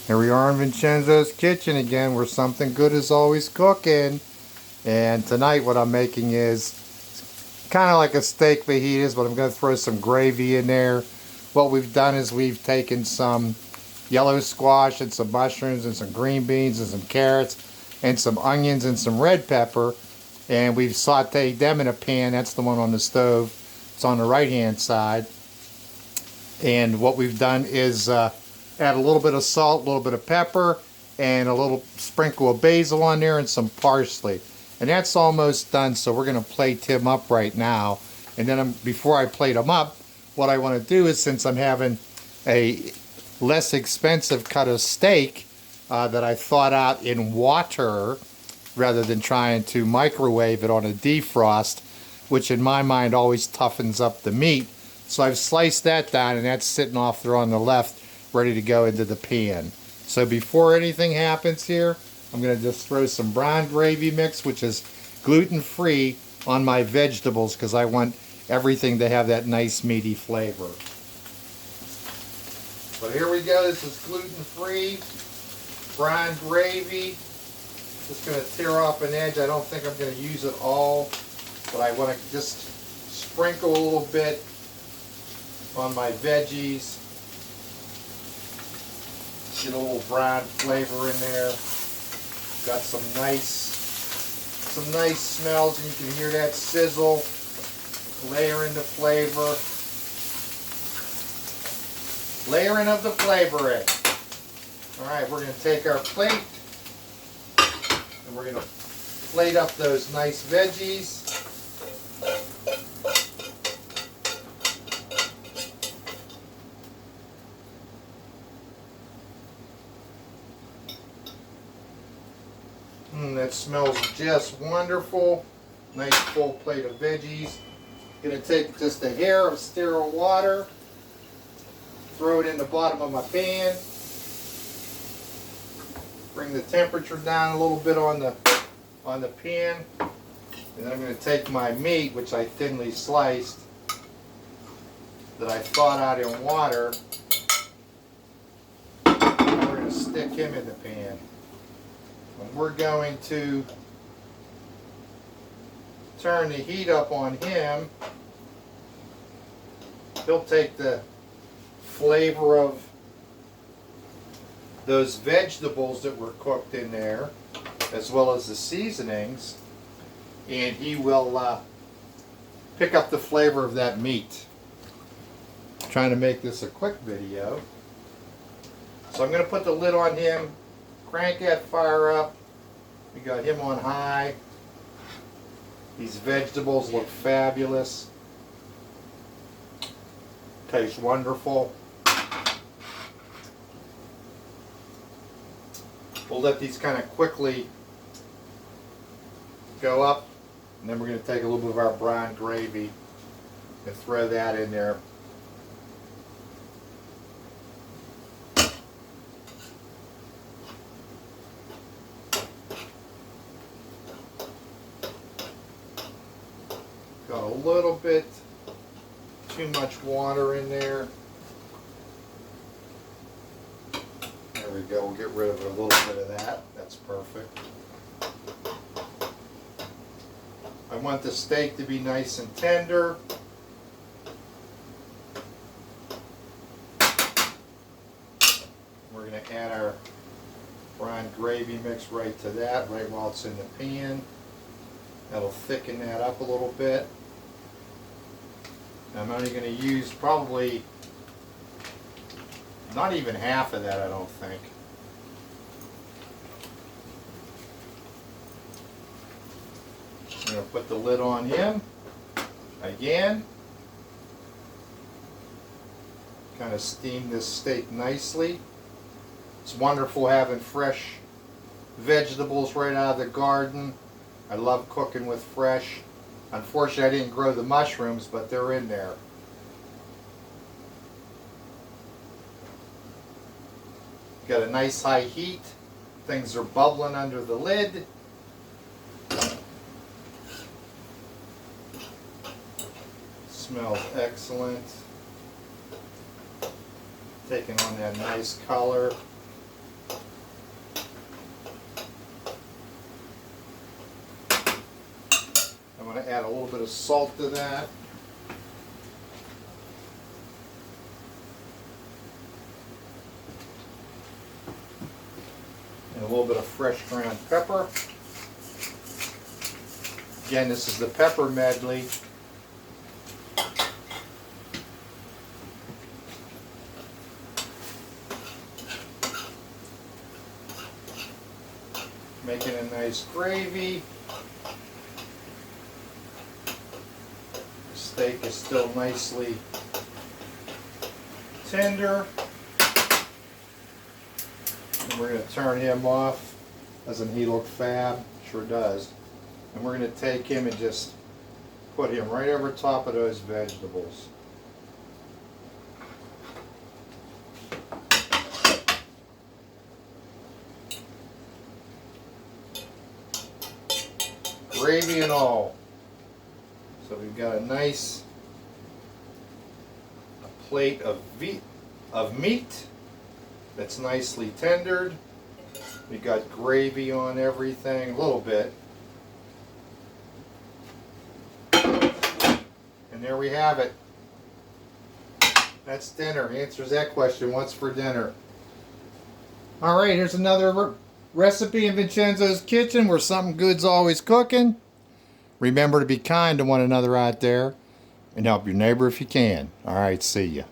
Here we are in Vincenzo's kitchen again, where something good is always cooking. And tonight what I'm making is kind of like a steak fajitas, but I'm going to throw some gravy in there. What we've done is we've taken some yellow squash and some mushrooms and some green beans and some carrots and some onions and some red pepper, and we've sauteed them in a pan. That's the one on the stove. It's on the right hand side. And what we've done is add a little bit of salt, a little bit of pepper, and a little sprinkle of basil on there and some parsley. And that's almost done, so we're going to plate him up right now. And then before I plate him up, what I want to do is, since I'm having a less expensive cut of steak that I thawed out in water rather than trying to microwave it on a defrost, which in my mind always toughens up the meat. So I've sliced that down, and that's sitting off there on the left, ready to go into the pan. So before anything happens here, I'm going to just throw some brown gravy mix, which is gluten-free, on my vegetables because I want everything to have that nice meaty flavor. So here we go. This is gluten-free, brown gravy. Just going to tear off an edge. I don't think I'm going to use it all, but I want to just sprinkle a little bit on my veggies. Get a little brown flavor in there. Got some nice smells, and you can hear that sizzle. Layering the flavor. Layering of the flavor in. Alright, we're going to take our plate and we're going to plate up those nice veggies. That smells just wonderful. Nice full plate of veggies. Gonna take just a hair of sterile water, throw it in the bottom of my pan, bring the temperature down a little bit on the pan, and then I'm gonna take my meat, which I thinly sliced, that I thawed out in water, and we're gonna stick him in the pan. And we're going to turn the heat up on him. He'll take the flavor of those vegetables that were cooked in there, as well as the seasonings, and he will pick up the flavor of that meat. I'm trying to make this a quick video. So I'm going to put the lid on him, crank that fire up. We got him on high. These vegetables look fabulous. Tastes wonderful. We'll let these kind of quickly go up, and then we're going to take a little bit of our brown gravy and throw that in there. Got a little bit too much water in there. There we go. We'll get rid of a little bit of that. That's perfect. I want the steak to be nice and tender. We're going to add our brown gravy mix right to that, right while it's in the pan. That'll thicken that up a little bit. I'm only going to use probably not even half of that, I don't think. I'm going to put the lid on him again. Kind of steam this steak nicely. It's wonderful having fresh vegetables right out of the garden. I love cooking with fresh. Unfortunately, I didn't grow the mushrooms, but they're in there. Got a nice high heat. Things are bubbling under the lid. Smells excellent. Taking on that nice color. of salt to that. And a little bit of fresh ground pepper. Again, this is the pepper medley. Making a nice gravy. The steak is still nicely tender. And we're going to turn him off. Doesn't he look fab? Sure does. And we're going to take him and just put him right over top of those vegetables. Gravy and all. So we've got a nice plate of meat that's nicely tendered. We got gravy on everything, a little bit. And there we have it. That's dinner. Answers that question. What's for dinner? Alright, here's another recipe in Vincenzo's kitchen where something good's always cooking. Remember to be kind to one another out there and help your neighbor if you can. Alright, see ya.